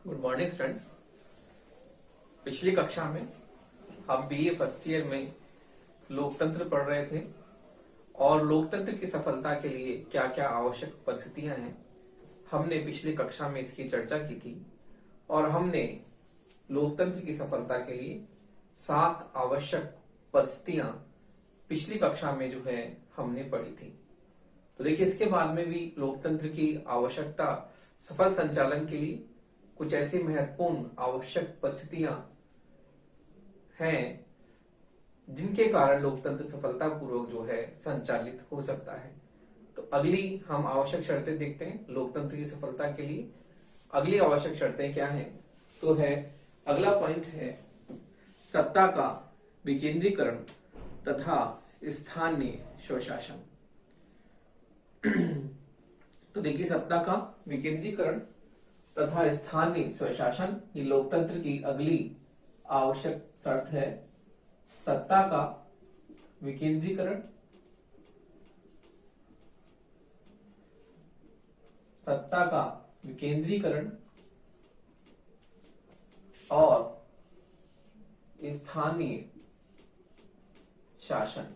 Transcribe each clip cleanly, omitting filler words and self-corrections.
Good morning students. पिछली कक्षा में हम बीए फर्स्ट ईयर में लोकतंत्र पढ़ रहे थे और लोकतंत्र की सफलता के लिए क्या क्या आवश्यक परिस्थितियां हैं हमने पिछली कक्षा में इसकी चर्चा की थी और हमने लोकतंत्र की सफलता के लिए 7 आवश्यक परिस्थितियां पिछली कक्षा में जो है हमने पढ़ी थी। तो देखिए, इसके बाद में भी लोकतंत्र की आवश्यकता सफल संचालन के लिए कुछ ऐसी महत्वपूर्ण आवश्यक परिस्थितियां हैं जिनके कारण लोकतंत्र सफलतापूर्वक जो है संचालित हो सकता है। तो अगली हम आवश्यक शर्तें देखते हैं लोकतंत्र की सफलता के लिए। अगली आवश्यक शर्तें क्या हैं? तो है अगला पॉइंट है सत्ता का विकेंद्रीकरण तथा स्थानीय स्वशासन। तो देखिए, सत्ता का विकेंद्रीकरण तथा स्थानीय स्वशासन ये लोकतंत्र की अगली आवश्यक शर्त है। सत्ता का विकेंद्रीकरण, सत्ता का विकेंद्रीकरण और स्थानीय शासन,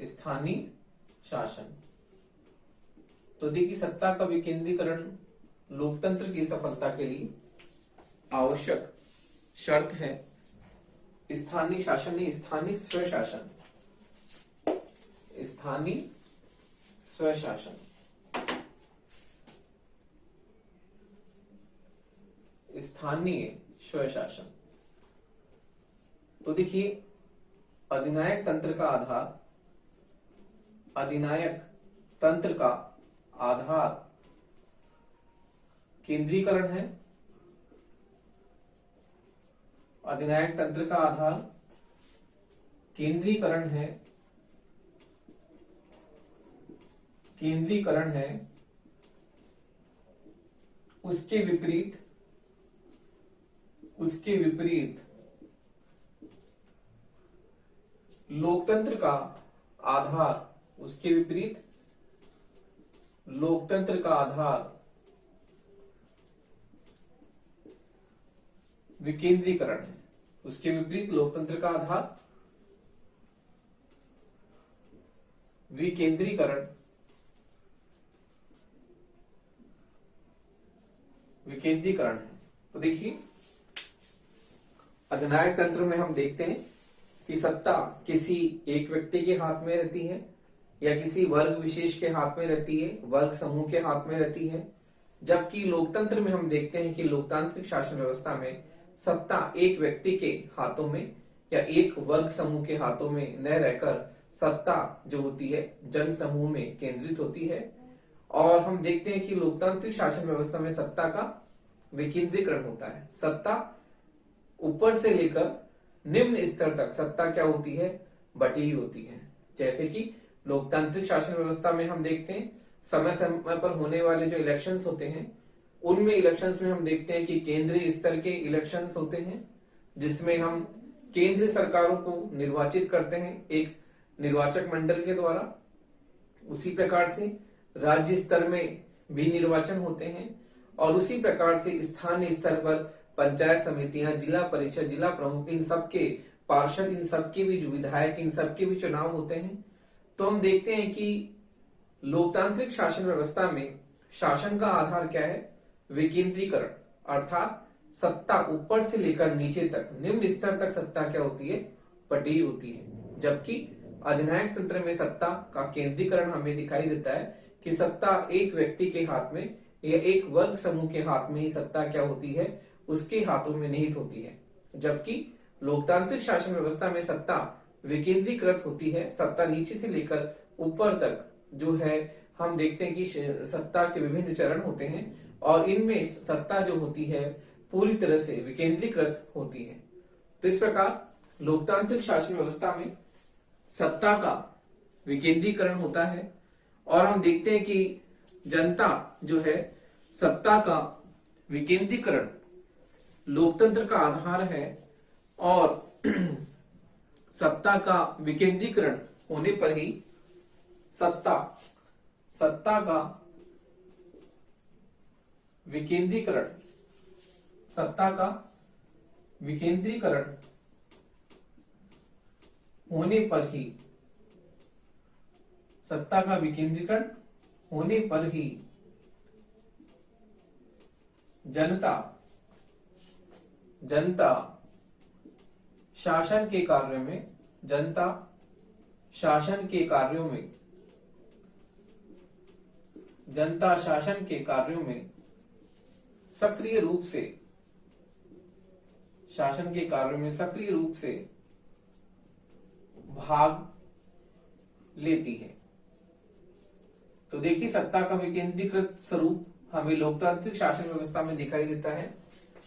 स्थानीय शासन। तो देखिए, सत्ता का विकेंद्रीकरण लोकतंत्र की सफलता के लिए आवश्यक शर्त है। स्थानीय शासन नहीं, स्थानीय स्वशासन, स्थानीय स्वशासन, स्थानीय स्वशासन। तो देखिए, अधिनायक तंत्र का आधार, अधिनायक तंत्र का आधार केंद्रीकरण है। अधिनायक तंत्र का आधार केंद्रीकरण है, केंद्रीकरण है। उसके विपरीत, उसके विपरीत लोकतंत्र का आधार, उसके विपरीत लोकतंत्र का आधार विकेंद्रीकरण है। उसके विपरीत लोकतंत्र का आधार विकेंद्रीकरण, विकेंद्रीकरण है। तो देखिए, अधिनायक तंत्र में हम देखते हैं कि सत्ता किसी एक व्यक्ति के हाथ में रहती है या किसी वर्ग विशेष के हाथ में रहती है, वर्ग समूह के हाथ में रहती है। जबकि लोकतंत्र में हम देखते हैं कि लोकतांत्रिक शासन व्यवस्था में सत्ता एक व्यक्ति के हाथों में या एक वर्ग समूह के हाथों में न रहकर सत्ता जो होती है जन समूह में केंद्रित होती है। और हम देखते हैं कि लोकतांत्रिक शासन व्यवस्था में सत्ता का विकेंद्रीकरण होता है। सत्ता ऊपर से लेकर निम्न स्तर तक सत्ता क्या होती है? बटी होती है। जैसे कि लोकतांत्रिक शासन व्यवस्था में हम देखते हैं समय समय पर होने वाले जो इलेक्शंस होते हैं, उनमें इलेक्शंस में हम देखते हैं कि केंद्रीय स्तर के इलेक्शंस होते हैं जिसमें हम केंद्रीय सरकारों को निर्वाचित करते हैं एक निर्वाचक मंडल के द्वारा। उसी प्रकार से राज्य स्तर में भी निर्वाचन होते हैं और उसी प्रकार से स्थानीय स्तर पर पंचायत समितियां, जिला परिषद, जिला प्रमुख, इन सबके पार्षद, इन सबके भी जो विधायक, इन सबके भी चुनाव होते हैं। तो हम देखते हैं कि लोकतांत्रिक शासन व्यवस्था में शासन का आधार क्या है? विकेंद्रीकरण, अर्थात सत्ता ऊपर से लेकर नीचे तक, निम्न स्तर तक सत्ता क्या होती है? बटी होती है। जबकि अधिनायक तंत्र में सत्ता का केंद्रीकरण हमें दिखाई देता है कि सत्ता एक व्यक्ति के हाथ में या एक वर्ग समूह के हाथ में ही सत्ता क्या होती है? उसके हाथों में निहित होती है। जबकि लोकतांत्रिक शासन व्यवस्था में सत्ता विकेंद्रीकृत होती है। सत्ता नीचे से लेकर ऊपर तक जो है हम देखते हैं कि सत्ता के विभिन्न चरण होते हैं और इनमें सत्ता जो होती है पूरी तरह से विकेंद्रीकृत होती है। तो इस प्रकार लोकतांत्रिक शासन व्यवस्था में सत्ता का विकेंद्रीकरण होता है और हम देखते हैं कि जनता जो है सत्ता का विकेंद्रीकरण लोकतंत्र का आधार है और सत्ता का विकेंद्रीकरण होने पर ही सत्ता का विकेंद्रीकरण, सत्ता का विकेंद्रीकरण होने पर ही, सत्ता का विकेंद्रीकरण होने पर ही जनता शासन के कार्यों में, जनता शासन के कार्यों में, जनता शासन के कार्यों में सक्रिय रूप से, शासन के कार्यों में सक्रिय रूप से भाग लेती है। तो देखिए, सत्ता का विकेंद्रीकृत स्वरूप हमें लोकतांत्रिक शासन व्यवस्था में दिखाई देता है,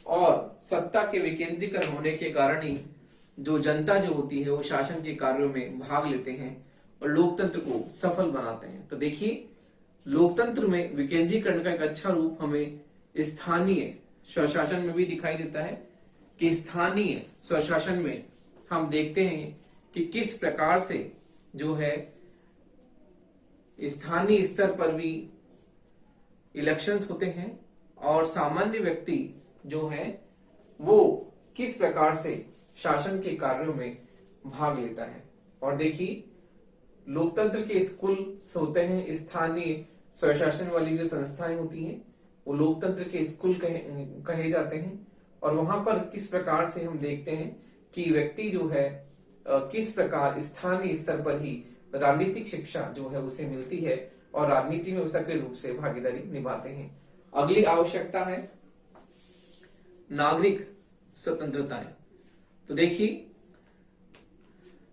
और सत्ता के विकेंद्रीकरण होने के कारण ही जो जनता जो होती है वो शासन के कार्यों में भाग लेते हैं और लोकतंत्र को सफल बनाते हैं। तो देखिए, लोकतंत्र में विकेंद्रीकरण का एक अच्छा रूप हमें स्थानीय स्वशासन में भी दिखाई देता है कि स्थानीय स्वशासन में हम देखते हैं कि किस प्रकार से जो है स्थानीय स्तर पर भी इलेक्शंस होते हैं और सामान्य व्यक्ति जो है वो किस प्रकार से शासन के कार्यों में भाग लेता है। और देखिए, लोकतंत्र के स्कूल होते हैं, स्थानीय स्वशासन वाली जो संस्थाएं होती हैं वो लोकतंत्र के स्कूल कहे जाते हैं, और वहां पर किस प्रकार से हम देखते हैं कि व्यक्ति जो है किस प्रकार स्थानीय स्तर पर ही राजनीतिक शिक्षा जो है उसे मिलती है और राजनीति में सक्रिय रूप से भागीदारी निभाते हैं। अगली आवश्यकता है नागरिक स्वतंत्रताएं। तो देखिए,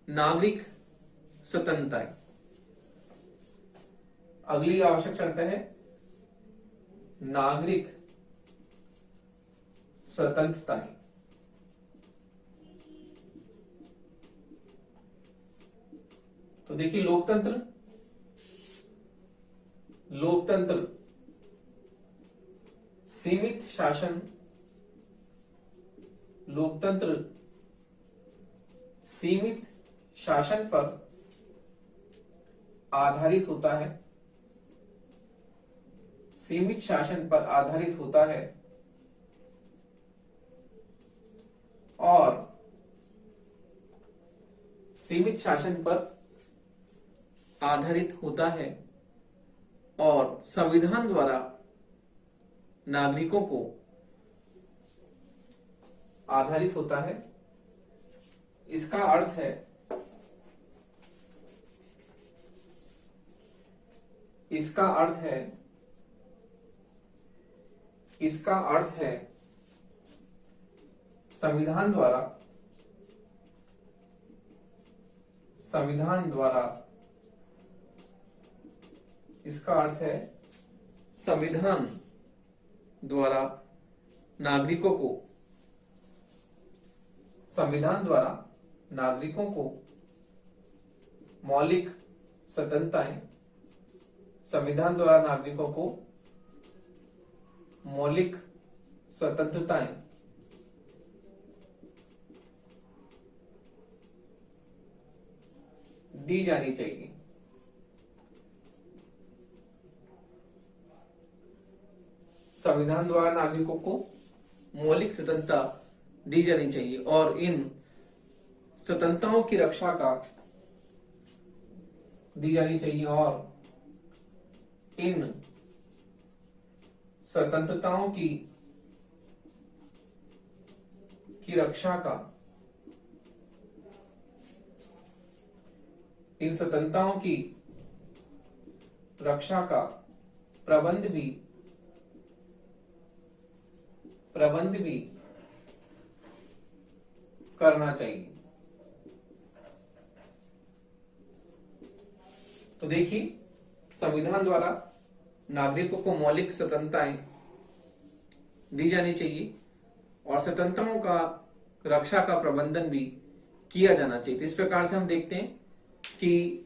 नागरिक स्वतंत्रताएं, अगली आवश्यक शर्त है नागरिक स्वतंत्रताएं। तो देखिए, लोकतंत्र सीमित शासन, लोकतंत्र सीमित शासन पर आधारित होता है, सीमित शासन पर आधारित होता है और सीमित शासन पर आधारित होता है और संविधान द्वारा नागरिकों को आधारित होता है। इसका अर्थ है, इसका अर्थ है, इसका अर्थ है संविधान द्वारा, संविधान द्वारा, इसका अर्थ है संविधान द्वारा नागरिकों को, संविधान द्वारा नागरिकों को मौलिक स्वतंत्रताएं, संविधान द्वारा नागरिकों को मौलिक स्वतंत्रताएं दी जानी चाहिए। संविधान द्वारा नागरिकों को मौलिक स्वतंत्रता दी जानी चाहिए और इन स्वतंत्रताओं की रक्षा का दी जानी चाहिए और इन स्वतंत्रताओं की रक्षा का, इन स्वतंत्रताओं की रक्षा का प्रबंध भी करना चाहिए। तो देखिए, संविधान द्वारा नागरिकों को मौलिक स्वतंत्रताएं दी जानी चाहिए और स्वतंत्रताओं का रक्षा का प्रबंधन भी किया जाना चाहिए। तो इस प्रकार से हम देखते हैं कि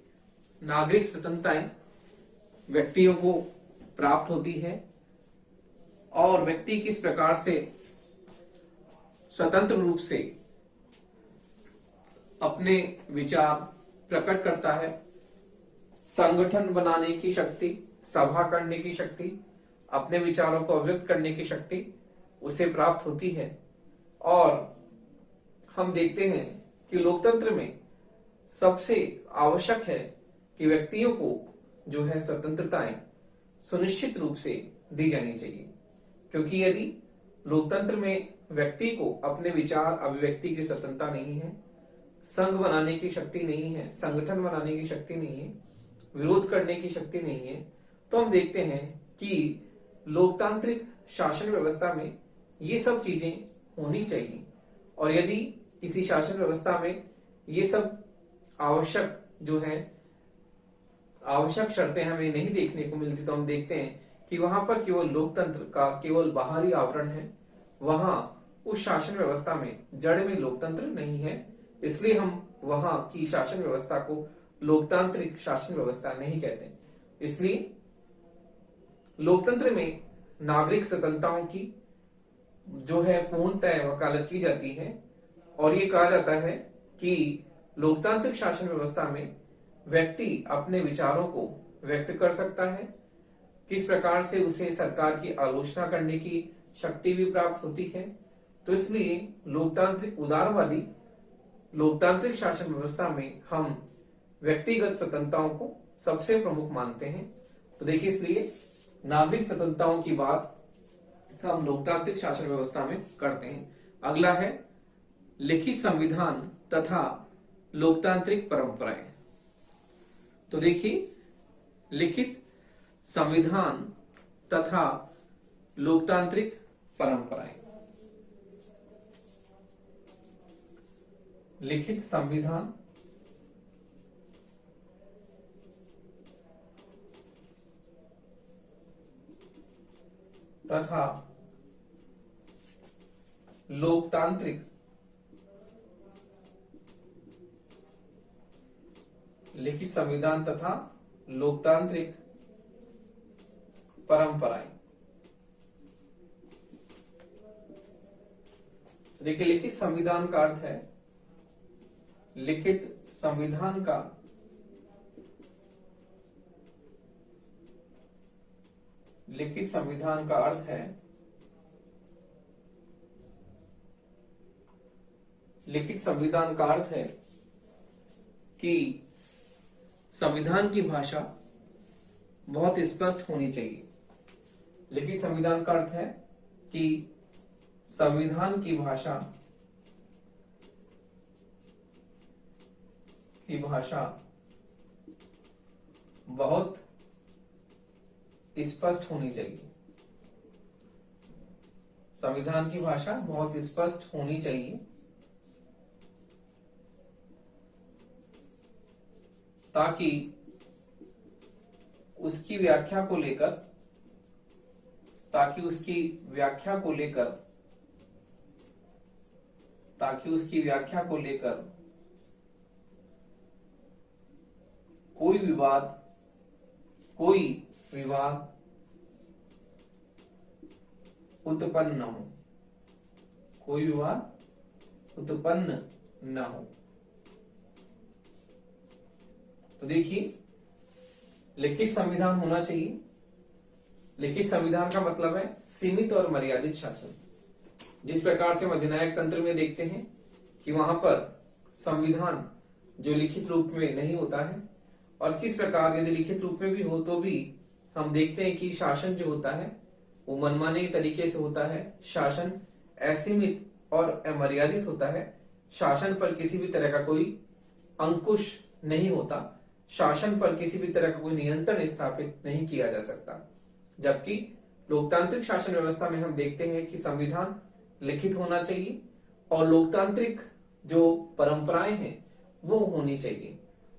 नागरिक स्वतंत्रताएं व्यक्तियों को प्राप्त होती है और व्यक्ति किस प्रकार से स्वतंत्र रूप से अपने विचार प्रकट करता है, संगठन बनाने की शक्ति, सभा करने की शक्ति अपने विचारों को अभिव्यक्त करने की शक्ति उसे प्राप्त होती है। और हम देखते हैं कि लोकतंत्र में सबसे आवश्यक है कि व्यक्तियों को जो है स्वतंत्रताएं सुनिश्चित रूप से दी जानी चाहिए, क्योंकि यदि लोकतंत्र में व्यक्ति को अपने विचार अभिव्यक्ति की स्वतंत्रता नहीं है, संघ बनाने की शक्ति नहीं है, संगठन बनाने की शक्ति नहीं है, विरोध करने की शक्ति नहीं है, तो हम देखते हैं कि लोकतांत्रिक शासन व्यवस्था में ये सब चीजें होनी चाहिए। और यदि किसी शासन व्यवस्था में ये सब आवश्यक जो है आवश्यक शर्तें हमें नहीं देखने को मिलती, तो हम देखते हैं कि वहां पर केवल लोकतंत्र का केवल बाहरी आवरण है, वहां उस शासन व्यवस्था में जड़ में लोकतंत्र नहीं है। इसलिए हम वहां की शासन व्यवस्था को लोकतांत्रिक शासन व्यवस्था नहीं कहते। इसलिए लोकतंत्र में नागरिक स्वतंत्रताओं की जो है पूर्णतः वकालत की जाती है। और ये कहा जाता है कि लोकतांत्रिक शासन व्यवस्था में व्यक्ति अपने विचारों को व्यक्त कर सकता है, किस प्रकार से उसे सरकार की आलोचना करने की शक्ति भी प्राप्त होती है। तो इसलिए लोकतांत्रिक उदारवादी लोकतांत्रिक शासन व्यवस्था में हम व्यक्तिगत स्वतंत्रताओं को सबसे प्रमुख मानते हैं। तो देखिए, इसलिए नागरिक स्वतंत्रताओं की बात हम लोकतांत्रिक शासन व्यवस्था में करते हैं। अगला है लिखित संविधान तथा लोकतांत्रिक परंपराएं। तो देखिए, लिखित संविधान तथा लोकतांत्रिक परंपराएं। लिखित संविधान तथा लोकतांत्रिक लिखित संविधान तथा लोकतांत्रिक परंपराएं। देखिए, लिखित संविधान का अर्थ है लिखित संविधान का लिखित संविधान का अर्थ है लिखित संविधान का अर्थ है कि संविधान की भाषा बहुत स्पष्ट होनी चाहिए। लिखित संविधान का अर्थ है कि संविधान की भाषा बहुत स्पष्ट होनी चाहिए। संविधान की भाषा बहुत स्पष्ट होनी चाहिए ताकि उसकी व्याख्या को लेकर कोई विवाद उत्पन्न न हो। तो देखिए, लिखित संविधान होना चाहिए। लिखित संविधान का मतलब है सीमित और मर्यादित शासन। जिस प्रकार से हम अधिनायक तंत्र में देखते हैं कि वहां पर संविधान जो लिखित रूप में नहीं होता है, और किस प्रकार यदि लिखित रूप में भी हो तो भी हम देखते हैं कि शासन जो होता है वो मनमाने तरीके से होता है। शासन असीमित और अमर्यादित होता है। शासन पर किसी भी तरह का कोई अंकुश नहीं होता। शासन पर किसी भी तरह का कोई नियंत्रण स्थापित नहीं किया जा सकता। जबकि लोकतांत्रिक शासन व्यवस्था में हम देखते हैं कि संविधान लिखित होना चाहिए और लोकतांत्रिक जो परंपराएं हैं वो होनी चाहिए।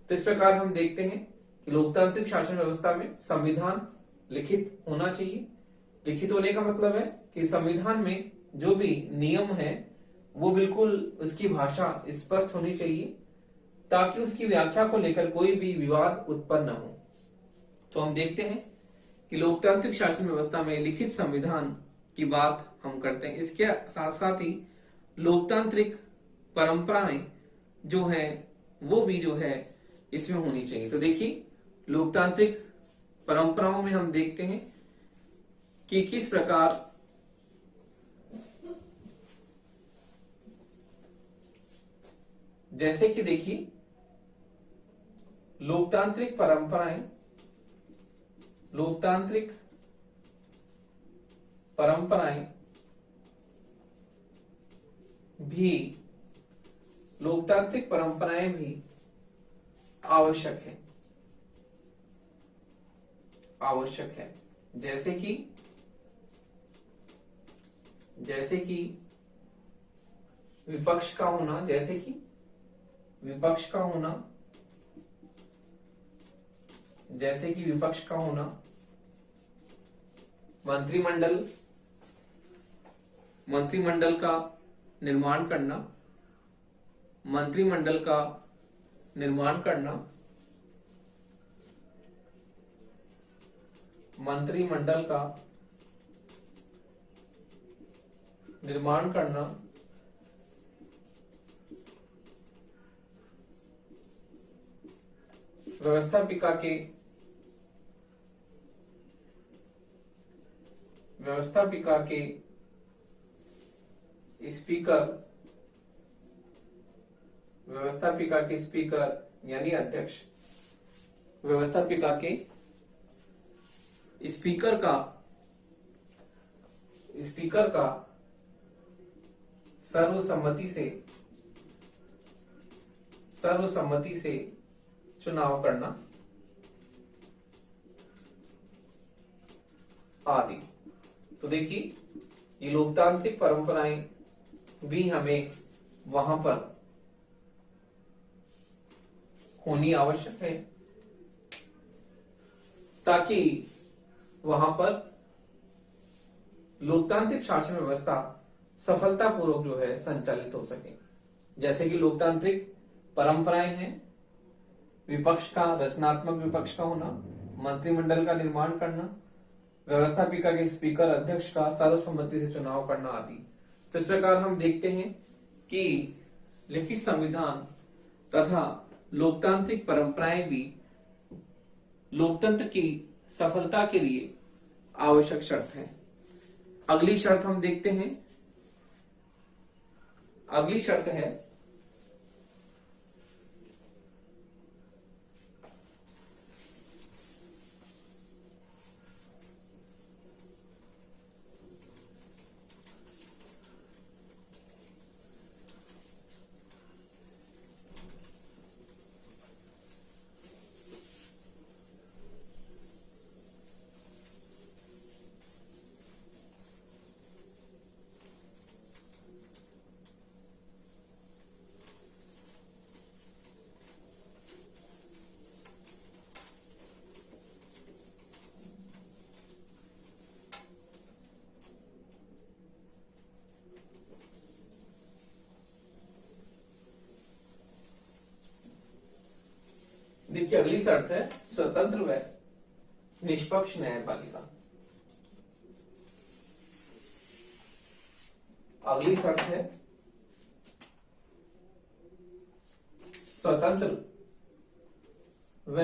तो इस प्रकार हम देखते हैं कि लोकतांत्रिक शासन व्यवस्था में संविधान लिखित होना चाहिए। लिखित होने का मतलब है कि संविधान में जो भी नियम है वो बिल्कुल उसकी भाषा स्पष्ट होनी चाहिए ताकि उसकी व्याख्या को लेकर कोई भी विवाद उत्पन्न न हो। तो हम देखते हैं कि लोकतांत्रिक शासन व्यवस्था में लिखित संविधान की बात हम करते हैं। इसके साथ साथ ही लोकतांत्रिक परंपराएं जो है वो भी जो है इसमें होनी चाहिए। तो देखिए, लोकतांत्रिक परंपराओं में हम देखते हैं कि किस प्रकार जैसे कि देखिए लोकतांत्रिक परंपराएं भी लोकतांत्रिक परंपराएं भी आवश्यक है जैसे कि विपक्ष का होना मंत्रिमंडल का निर्माण करना मंत्रिमंडल का निर्माण करना व्यवस्थापिका के स्पीकर यानी अध्यक्ष व्यवस्थापिका के स्पीकर का सर्वसम्मति से चुनाव करना आदि। तो देखिए ये लोकतांत्रिक परंपराएं भी हमें वहां पर होनी आवश्यक है ताकि वहां पर लोकतांत्रिक शासन व्यवस्था सफलतापूर्वक जो है संचालित हो सके। जैसे कि लोकतांत्रिक परंपराएं हैं, रचनात्मक विपक्ष का होना, मंत्रिमंडल का निर्माण करना, व्यवस्थापिका के स्पीकर अध्यक्ष का सर्वसम्मति से चुनाव करना आदि। तो इस प्रकार हम देखते हैं कि लिखित संविधान तथा लोकतांत्रिक परंपराएं भी लोकतंत्र की सफलता के लिए आवश्यक शर्त है। अगली शर्त हम देखते हैं। अगली शर्त है देखिए अगली शर्त है स्वतंत्र व निष्पक्ष न्यायपालिका। अगली शर्त है स्वतंत्र व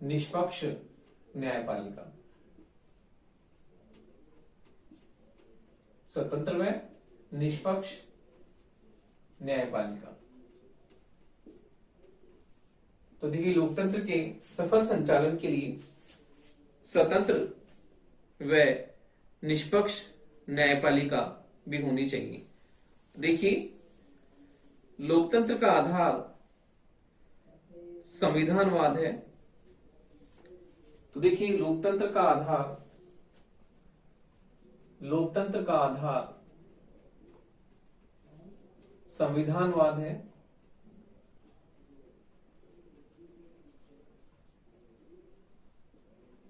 निष्पक्ष न्यायपालिका। स्वतंत्र व निष्पक्ष न्यायपालिका। तो देखिए लोकतंत्र के सफल संचालन के लिए स्वतंत्र व निष्पक्ष न्यायपालिका भी होनी चाहिए। देखिए लोकतंत्र का आधार संविधानवाद है। तो देखिए लोकतंत्र का आधार संविधानवाद है।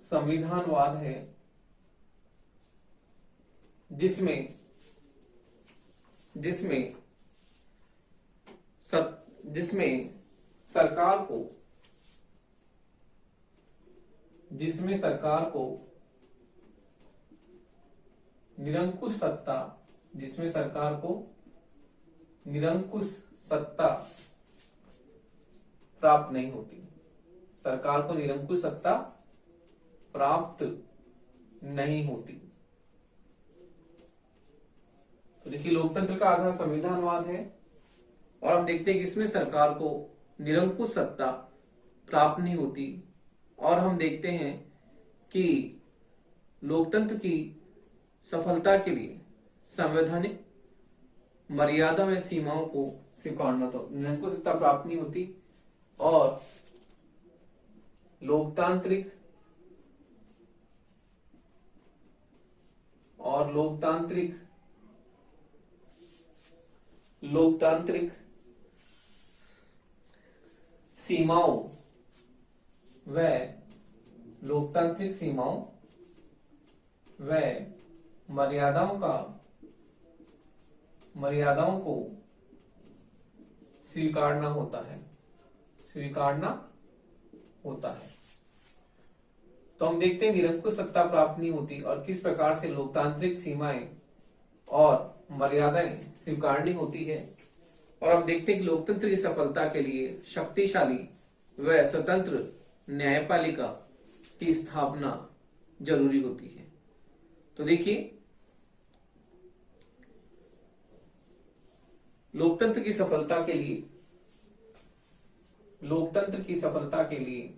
संविधानवाद है जिसमें सरकार को निरंकुश सत्ता प्राप्त नहीं होती। सरकार को निरंकुश सत्ता प्राप्त नहीं होती। तो देखिए, लोकतंत्र का आधार संविधानवाद है और हम देखते हैं कि इसमें सरकार को निरंकुश सत्ता प्राप्त नहीं होती। और हम देखते हैं कि लोकतंत्र की सफलता के लिए संवैधानिक मर्यादा में सीमाओं को स्वीकारना, तो निरंकुश सत्ता प्राप्त नहीं होती। और लोकतांत्रिक सीमाओं व लोकतांत्रिक सीमाओं व मर्यादाओं को स्वीकारना होता है। तो हम देखते हैं निरंकुश सत्ता प्राप्त नहीं होती और किस प्रकार से लोकतांत्रिक सीमाएं और मर्यादाएं स्वीकारनी होती है। और हम देखते हैं कि लोकतंत्र की सफलता के लिए शक्तिशाली व स्वतंत्र न्यायपालिका की स्थापना जरूरी होती है। तो देखिए, लोकतंत्र की सफलता के लिए लोकतंत्र की सफलता के लिए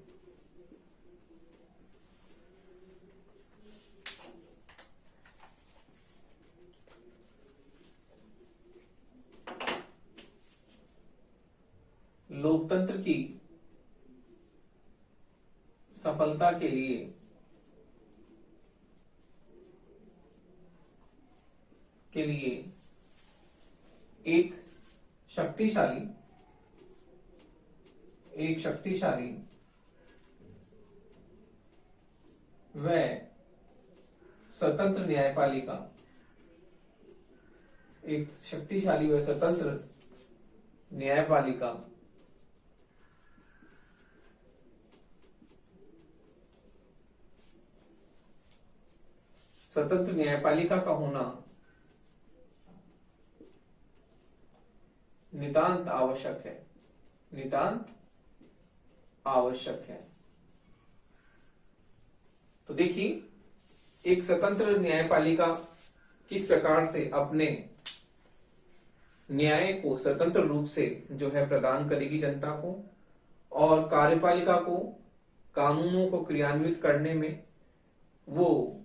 एक शक्तिशाली व स्वतंत्र न्यायपालिका का होना नितांत आवश्यक है। तो देखिए, एक स्वतंत्र न्यायपालिका किस प्रकार से अपने न्याय को स्वतंत्र रूप से जो है प्रदान करेगी जनता को, और कार्यपालिका को कानूनों को क्रियान्वित करने में वो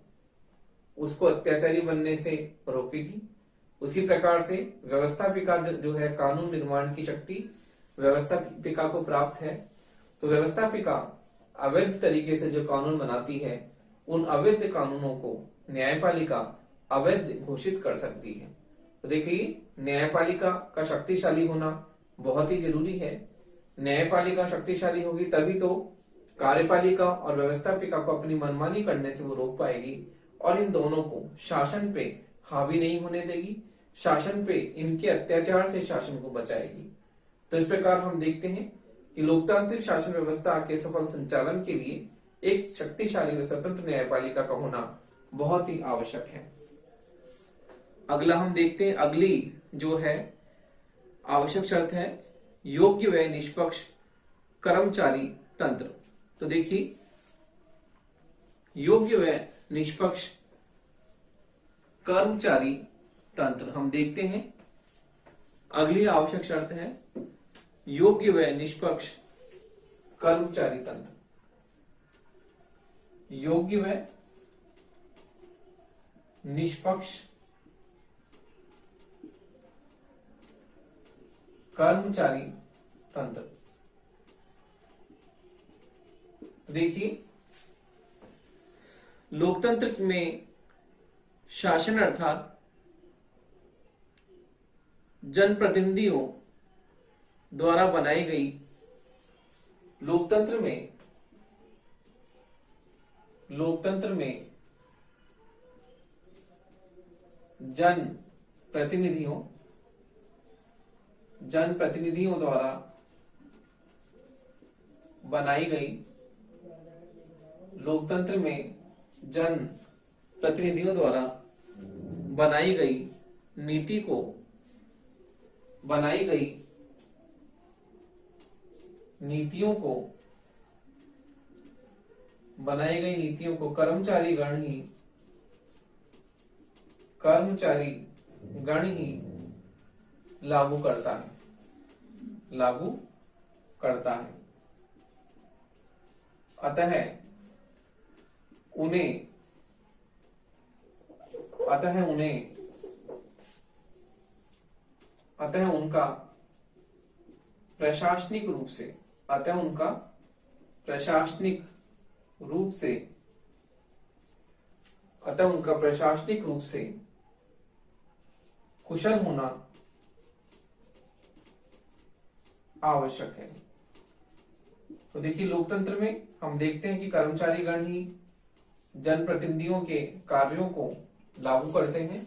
उसको अत्याचारी बनने से रोकेगी। उसी प्रकार से व्यवस्थापिका जो है कानून निर्माण की शक्ति व्यवस्थापिका को प्राप्त है। तो व्यवस्थापिका अवैध तरीके से जो कानून बनाती है, उन अवैध कानूनों को न्यायपालिका अवैध घोषित कर सकती है। तो देखिए, न्यायपालिका का शक्तिशाली होना बहुत ही जरूरी है। न्यायपालिका शक्तिशाली होगी तभी तो कार्यपालिका और व्यवस्थापिका को अपनी मनमानी करने से वो रोक पाएगी और इन दोनों को शासन पे हावी नहीं होने देगी, शासन पे इनके अत्याचार से शासन को बचाएगी। तो इस प्रकार हम देखते हैं कि लोकतांत्रिक शासन व्यवस्था के सफल संचालन के लिए एक शक्तिशाली व स्वतंत्र न्यायपालिका का होना बहुत ही आवश्यक है। अगला हम देखते हैं, अगली जो है आवश्यक शर्त है योग्य व निष्पक्ष कर्मचारी तंत्र। तो देखिए, योग्य व निष्पक्ष कर्मचारी तंत्र हम देखते हैं, अगली आवश्यक शर्त है योग्य व निष्पक्ष कर्मचारी तंत्र। योग्य व निष्पक्ष कर्मचारी तंत्र। देखिए, लोकतंत्र में शासन अर्थात जनप्रतिनिधियों द्वारा बनाई गई, लोकतंत्र में जनप्रतिनिधियों द्वारा बनाई गई, लोकतंत्र में जनप्रतिनिधियों द्वारा बनाई गई बनाई गई नीतियों को कर्मचारी गण ही लागू करता है। अतः उनका प्रशासनिक रूप से कुशल होना आवश्यक है। तो देखिए, लोकतंत्र में हम देखते हैं कि कर्मचारी गण ही जनप्रतिनिधियों के कार्यों को लागू करते हैं,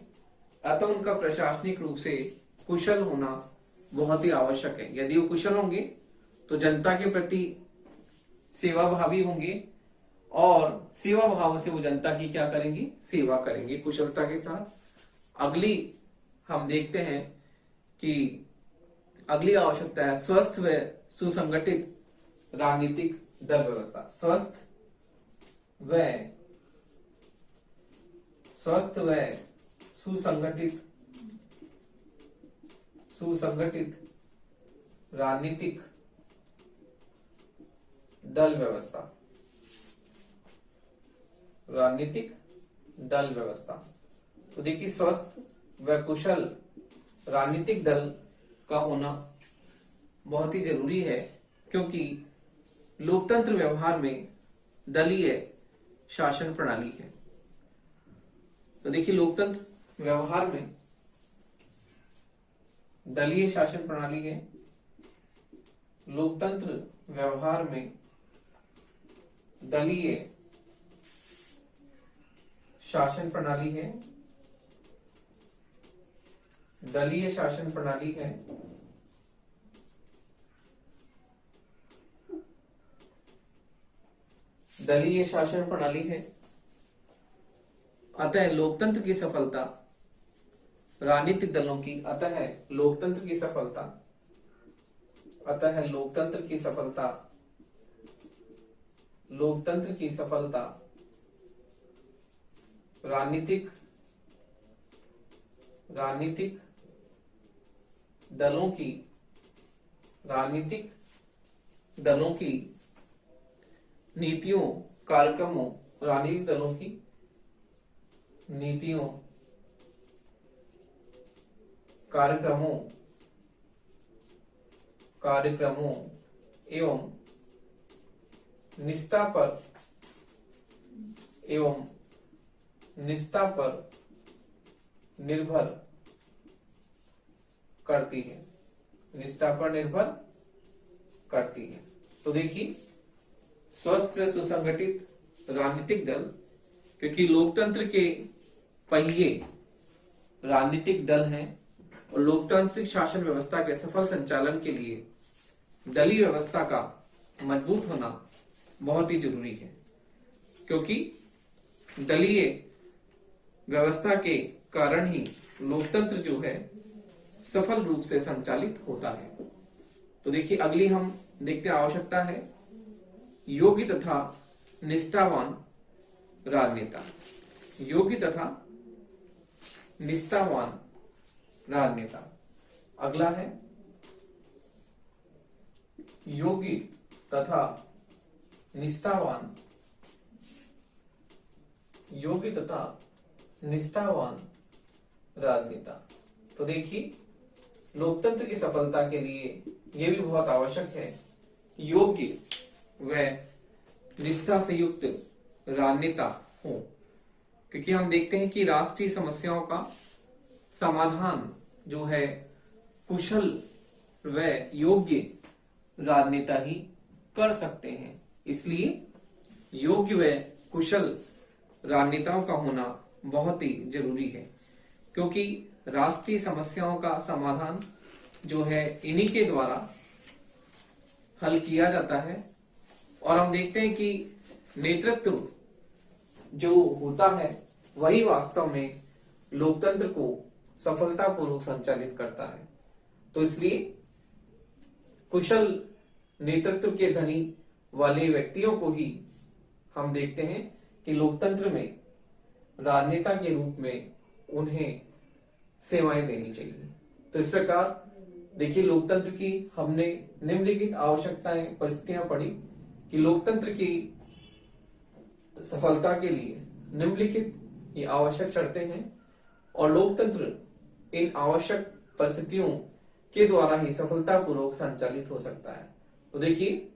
अतः उनका प्रशासनिक रूप से कुशल होना बहुत ही आवश्यक है। यदि वो कुशल होंगे तो जनता के प्रति सेवा भावी होंगे और सेवा भाव से वो जनता की क्या करेंगे, सेवा करेंगे कुशलता के साथ। अगली हम देखते हैं कि अगली आवश्यकता है स्वस्थ व सुसंगठित राजनीतिक दल व्यवस्था। स्वस्थ व सुसंगठित राजनीतिक दल व्यवस्था। तो देखिए, स्वस्थ व कुशल राजनीतिक दल का होना बहुत ही जरूरी है, क्योंकि लोकतंत्र व्यवहार में दलीय शासन प्रणाली है। तो देखिए, लोकतंत्र व्यवहार में दलीय शासन प्रणाली है। लोकतंत्र व्यवहार में दलीय शासन प्रणाली है। दलीय शासन प्रणाली है। दलीय शासन प्रणाली है। अतः लोकतंत्र की सफलता राजनीतिक दलों की लोकतंत्र की सफलता राजनीतिक दलों की नीतियों कार्यक्रमों राजनीतिक दलों की नीतियों कार्यक्रमों एवं निष्ठा पर निर्भर करती है। तो देखिए, स्वस्थ व सुसंगठित राजनीतिक दल, क्योंकि लोकतंत्र के पहिए राजनीतिक दल हैं और लोकतांत्रिक शासन व्यवस्था के सफल संचालन के लिए दलीय व्यवस्था का मजबूत होना बहुत ही जरूरी है, क्योंकि दलीय व्यवस्था के कारण ही लोकतंत्र जो है सफल रूप से संचालित होता है। तो देखिए, अगली हम देखते हैं आवश्यकता है योग्य तथा निष्ठावान राजनेता। योग्य तथा निष्ठावान राजनेता। अगला है योग्य तथा निष्ठावान राजनेता। तो देखिए, लोकतंत्र की सफलता के लिए यह भी बहुत आवश्यक है योग्य व निष्ठा से युक्त राजनेता हो, क्योंकि हम देखते हैं कि राष्ट्रीय समस्याओं का समाधान जो है कुशल व योग्य राजनेता ही कर सकते हैं। इसलिए योग्य व कुशल राजनेताओं का होना बहुत ही जरूरी है, क्योंकि राष्ट्रीय समस्याओं का समाधान जो है इन्हीं के द्वारा हल किया जाता है। और हम देखते हैं कि नेतृत्व जो होता है वही वास्तव में लोकतंत्र को सफलतापूर्वक संचालित करता है। तो इसलिए कुशल नेतृत्व के धनी वाले व्यक्तियों को ही हम देखते हैं कि लोकतंत्र में राजनेता के रूप में उन्हें सेवाएं देनी चाहिए। तो इस प्रकार देखिए, लोकतंत्र की हमने निम्नलिखित आवश्यकताएं, परिस्थितियां पढ़ी कि लोकतंत्र की सफलता के लिए निम्नलिखित ये आवश्यक शर्तें हैं और लोकतंत्र इन आवश्यक परिस्थितियों के द्वारा ही सफलतापूर्वक संचालित हो सकता है। तो देखिए,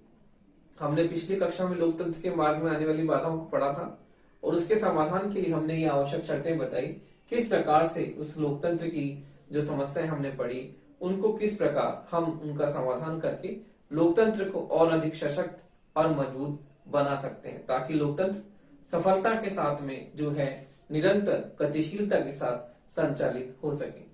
हमने पिछली कक्षा में लोकतंत्र के मार्ग में आने वाली बाधाओं को पढ़ा था और उसके समाधान के लिए हमने ये आवश्यक शर्तें बताई, किस प्रकार से उस लोकतंत्र की जो समस्याएं हमने पढ़ी उनको किस प्रकार हम उनका समाधान करके लोकतंत्र को और अधिक सशक्त और मजबूत बना सकते हैं, ताकि लोकतंत्र सफलता के साथ में जो है निरंतर गतिशीलता के साथ संचालित हो सके।